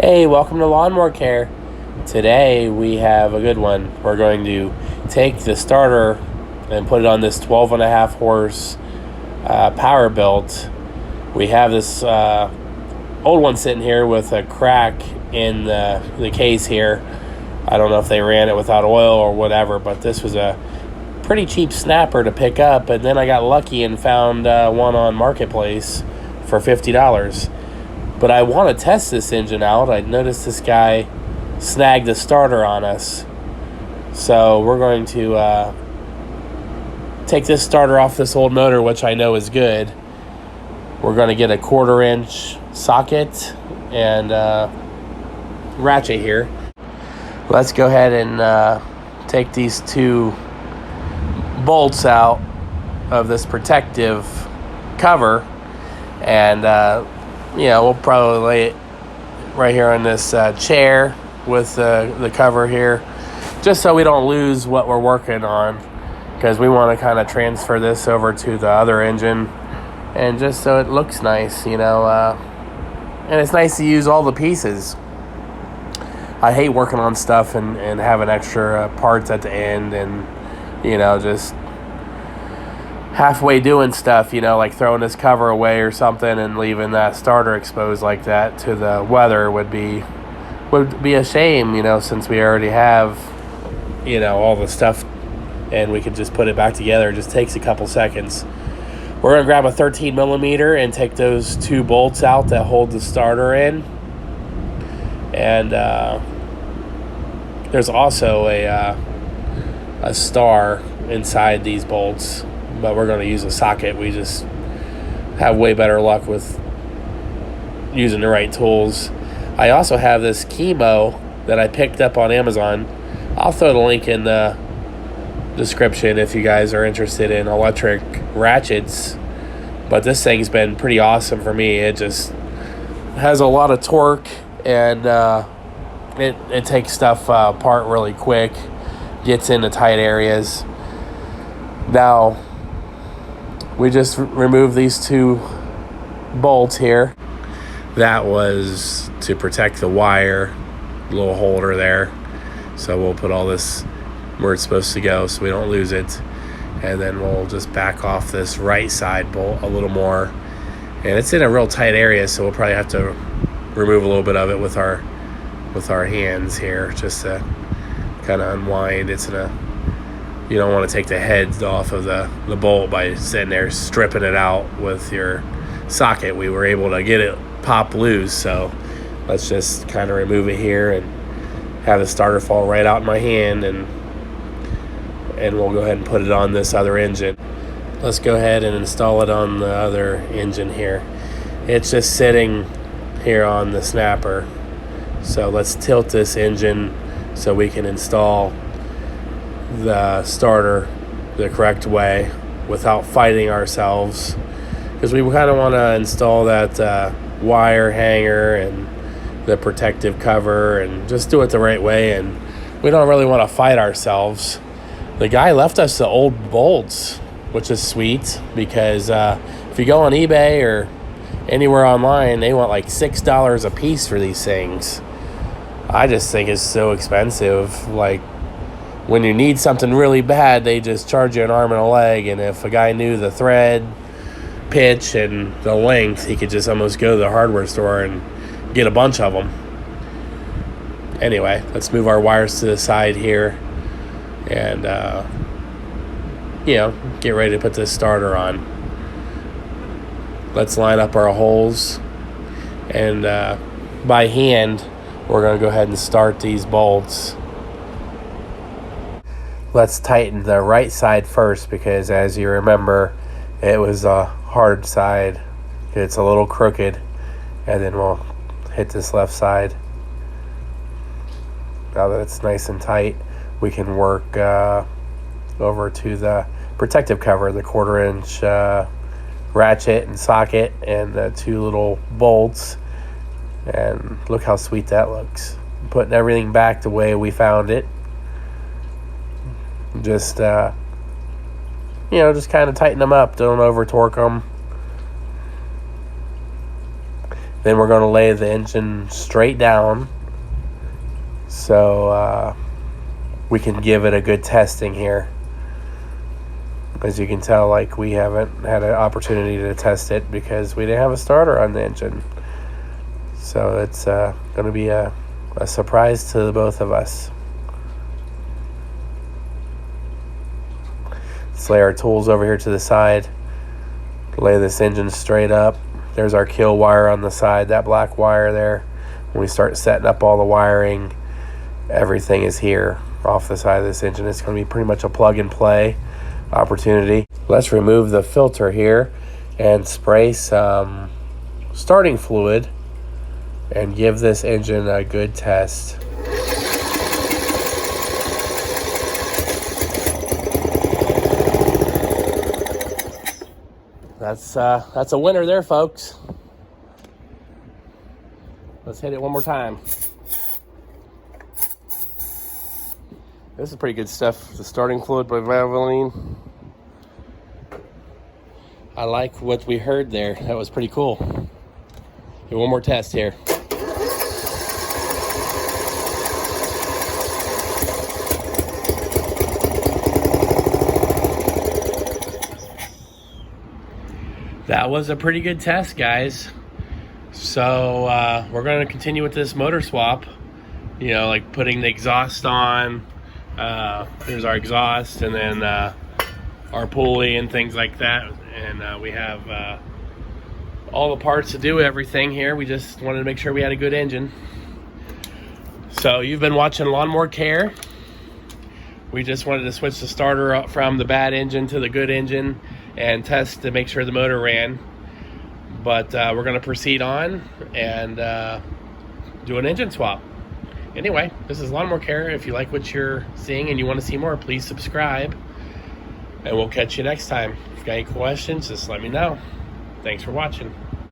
Hey, welcome to Lawnmower Care. Today we have a good one. We're going to take the starter and put it on this 12.5 horse power built. We have this old one sitting here with a crack in the case here. I don't know if they ran it without oil or whatever, but this was a pretty cheap snapper to pick up. And then I got lucky and found one on Marketplace for $50. But I want to test this engine out. I noticed this guy snagged the starter on us. So we're going to take this starter off this old motor, which I know is good. We're going to get a 1/4-inch socket and ratchet here. Let's go ahead and take these two bolts out of this protective cover, and we'll probably lay it right here on this chair with the cover here, just so we don't lose what we're working on, because we want to kind of transfer this over to the other engine, and just so it looks nice, and it's nice to use all the pieces. I hate working on stuff and having extra parts at the end, and just halfway doing stuff, like throwing this cover away or something and leaving that starter exposed like that to the weather would be a shame, since we already have, all the stuff, and we could just put it back together. It just takes a couple seconds. We're going to grab a 13 millimeter and take those two bolts out that hold the starter in. And there's also a star inside these bolts, but we're going to use a socket. We just have way better luck with using the right tools. I also have this chemo that I picked up on Amazon. I'll throw the link in the description if you guys are interested in electric ratchets. But this thing's been pretty awesome for me. It just has a lot of torque, and it takes stuff apart really quick, gets into tight areas. Now, we just removed these two bolts here. That was to protect the wire, little holder there. So we'll put all this where it's supposed to go so we don't lose it. And then we'll just back off this right side bolt a little more. And it's in a real tight area, so we'll probably have to remove a little bit of it with our hands here, just to kind of unwind. You don't want to take the heads off of the bolt by sitting there stripping it out with your socket. We were able to get it pop loose, so let's just kind of remove it here and have the starter fall right out in my hand, and we'll go ahead and put it on this other engine. Let's go ahead and install it on the other engine here. It's just sitting here on the snapper, so let's tilt this engine so we can install the starter the correct way without fighting ourselves, because we kind of want to install that wire hanger and the protective cover and just do it the right way, and we don't really want to fight ourselves. The guy left us the old bolts, which is sweet, because if you go on eBay or anywhere online, they want like $6 a piece for these things. I just think it's so expensive. Like, when you need something really bad, they just charge you an arm and a leg. And if a guy knew the thread, pitch, and the length, he could just almost go to the hardware store and get a bunch of them. Anyway, let's move our wires to the side here and, get ready to put this starter on. Let's line up our holes. And by hand, we're going to go ahead and start these bolts. Let's tighten the right side first, because as you remember, it was a hard side. It's a little crooked, and then we'll hit this left side. Now that it's nice and tight, we can work over to the protective cover, the 1/4-inch ratchet and socket, and the two little bolts. And look how sweet that looks. Putting everything back the way we found it. Just just kind of tighten them up. Don't over torque them. Then we're going to lay the engine straight down so we can give it a good testing here. As you can tell, like, we haven't had an opportunity to test it because we didn't have a starter on the engine. So it's going to be a surprise to the both of us. Let's lay our tools over here to the side. Lay this engine straight up. There's our kill wire on the side, that black wire there. When we start setting up all the wiring, everything is here off the side of this engine. It's going to be pretty much a plug and play opportunity. Let's remove the filter here and spray some starting fluid and give this engine a good test. That's a winner there, folks. Let's hit it one more time. This is pretty good stuff. The starting fluid by Valvoline. I like what we heard there. That was pretty cool. Okay, one more test here. That was a pretty good test, guys. So we're going to continue with this motor swap. You know, like putting the exhaust on. There's our exhaust, and then our pulley and things like that. And we have all the parts to do everything here. We just wanted to make sure we had a good engine. So you've been watching Lawnmower Care. We just wanted to switch the starter up from the bad engine to the good engine and test to make sure the motor ran. But we're going to proceed on and do an engine swap. Anyway, this is Lawnmower Care. If you like what you're seeing and you want to see more, please subscribe. And we'll catch you next time. If you got any questions, just let me know. Thanks for watching.